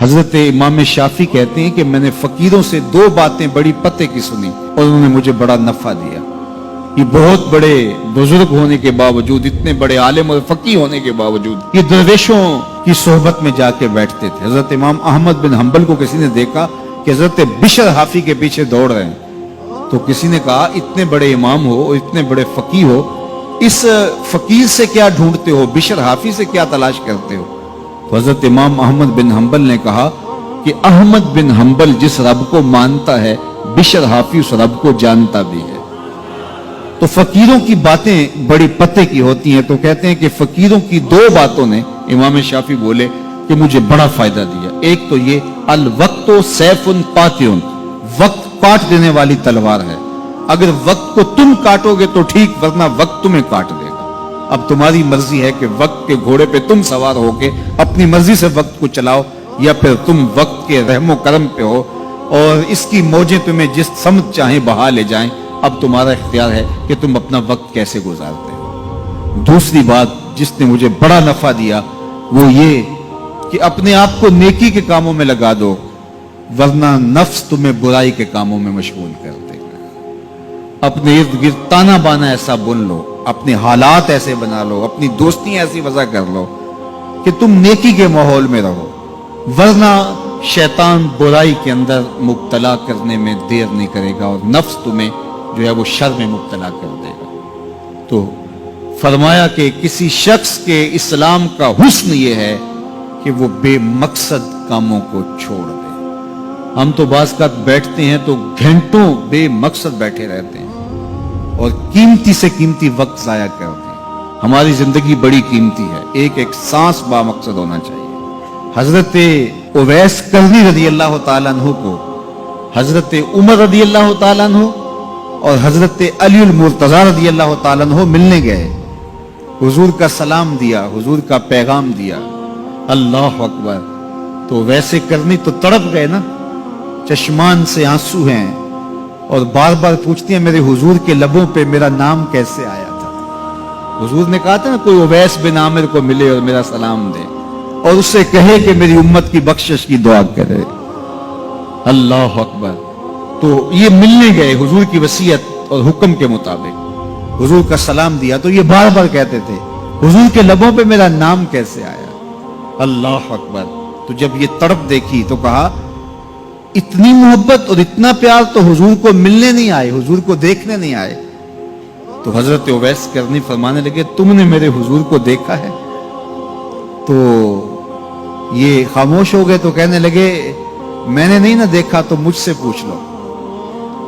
हजरत इमाम शाफी कहते हैं कि मैंने फकीरों से दो बातें बड़ी पते की सुनी और उन्होंने मुझे बड़ा नफा दिया। ये बहुत बड़े बुजुर्ग होने के बावजूद, इतने बड़े आलिम और फकीह होने के बावजूद ये दरवेशों की सोहबत में जाके बैठते थे। हजरत इमाम अहमद बिन हंबल को किसी ने देखा कि हजरत बिशर हाफी के पीछे दौड़ रहे हैं, तो किसी ने कहा इतने बड़े इमाम हो और इतने बड़े फकीह हो, इस फकीर से क्या ढूंढते हो, बिशर हाफी से क्या तलाश करते हो? तो हजरत इमाम अहमद बिन हंबल ने कहा कि अहमद बिन हंबल जिस रब को मानता है, बिशर हाफी उस रब को जानता भी है। तो फकीरों की बातें बड़ी पते की होती हैं। तो कहते हैं कि फकीरों की दो बातों ने, इमाम शाफी बोले, कि मुझे बड़ा फायदा दिया। एक तो ये अल वक्तो सैफुन कातिउन, वक्त काट देने वाली तलवार है। अगर वक्त को तुम काटोगे तो ठीक, वरना वक्त तुम्हें काट देगा। अब तुम्हारी मर्जी है कि वक्त के घोड़े पे तुम सवार होके अपनी मर्जी से वक्त को चलाओ, या फिर तुम वक्त के रहमो करम पे हो और इसकी मौजें तुम्हें जिस समत चाहे बहा ले जाएं। अब तुम्हारा इख्तियार है कि तुम अपना वक्त कैसे गुजारते हो। दूसरी बात जिसने मुझे बड़ा नफा दिया वो ये कि अपने आप को नेकी के कामों में लगा दो, वरना नफ्स तुम्हें बुराई के कामों में मशगूल कर देगा। अपने इर्द गिर्द ताना बाना ऐसा बुन लो, अपने हालात ऐसे बना लो, अपनी दोस्ती ऐसी वजह कर लो कि तुम नेकी के माहौल में रहो, वरना शैतान बुराई के अंदर मुब्तला करने में देर नहीं करेगा और नफ्स तुम्हें जो है वो शर में मुब्तला कर देगा। तो फरमाया कि किसी शख्स के इस्लाम का हुस्न ये है कि वो बेमकसद कामों को छोड़ दे। हम तो बाज़ का बैठते हैं तो घंटों बेमकसद बैठे रहते हैं और कीमती से कीमती वक्त जाया करते हैं। हमारी जिंदगी बड़ी कीमती है, एक एक सांस बामकसद होना चाहिए। हजरत उवैस करनी रज़ी अल्लाह ताला अन्हु को हजरत उमर रज़ी अल्लाह ताला अन्हु और हजरत अली मुर्तजा रज़ी अल्लाह ताला अन्हु मिलने गए। हुजूर का सलाम दिया, हुजूर का पैगाम दिया। अल्लाह अकबर। तो वैसे करनी तो तड़प गए ना, चश्मान से आंसू हैं और बार बार पूछती हैं मेरे हुजूर के लबों पे मेरा नाम कैसे आया था। हुजूर ने कहा था ना कोई उवैस बिन आमिर को मिले और मेरा सलाम दे और उससे कहे कि मेरी उम्मत की बख्शिश की दुआ करे। अल्लाह अकबर। तो ये मिलने गए हुजूर की वसीयत और हुक्म के मुताबिक, हुजूर का सलाम दिया। तो ये बार बार कहते थे हुजूर के लबों पे मेरा नाम कैसे आया। अल्लाह अकबर। तो जब ये तड़प देखी तो कहा इतनी मोहब्बत और इतना प्यार तो हुजूर को मिलने नहीं आए, हुजूर को देखने नहीं आए। तो हजरत उवैस करनी फरमाने लगे तुमने मेरे हुजूर को देखा है? तो ये खामोश हो गए। तो कहने लगे मैंने नहीं ना देखा तो मुझसे पूछ लो,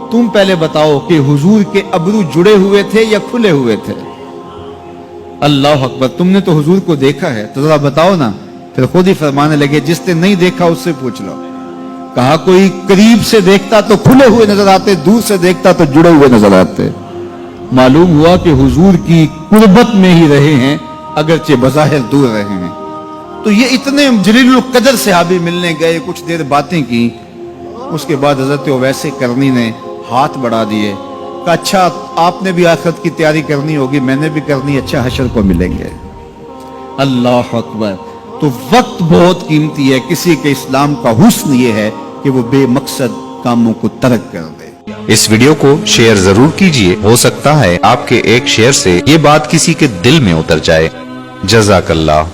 तुम पहले बताओ कि हुजूर के अबरू जुड़े हुए थे या खुले हुए थे? अल्लाह अकबर। तुमने तो हुजूर को देखा है तो जरा बताओ ना। फिर खुद ही फरमाने लगे जिसने नहीं देखा उससे पूछ लो। कहा कोई करीब से देखता तो खुले हुए नजर आते, दूर से देखता तो जुड़े हुए नजर आते। मालूम हुआ कि हुजूर की कुर्बत में ही रहे हैं, अगरचे बज़ाहिर दूर रहे हैं। तो ये इतने जलीलुल कदर सहाबी मिलने गए, कुछ देर बातें की। उसके बाद हजरत उवैस करनी ने हाथ बढ़ा दिए, कहा अच्छा आपने भी आखिरत की तैयारी करनी होगी, मैंने भी करनी, अच्छा हशर को मिलेंगे। अल्लाह अकबर। तो वक्त बहुत कीमती है। किसी के इस्लाम का हुस्न ये है कि वो बेमकसद कामों को तर्क कर दे। इस वीडियो को शेयर जरूर कीजिए, हो सकता है आपके एक शेयर से ये बात किसी के दिल में उतर जाए। जज़ाकल्लाह।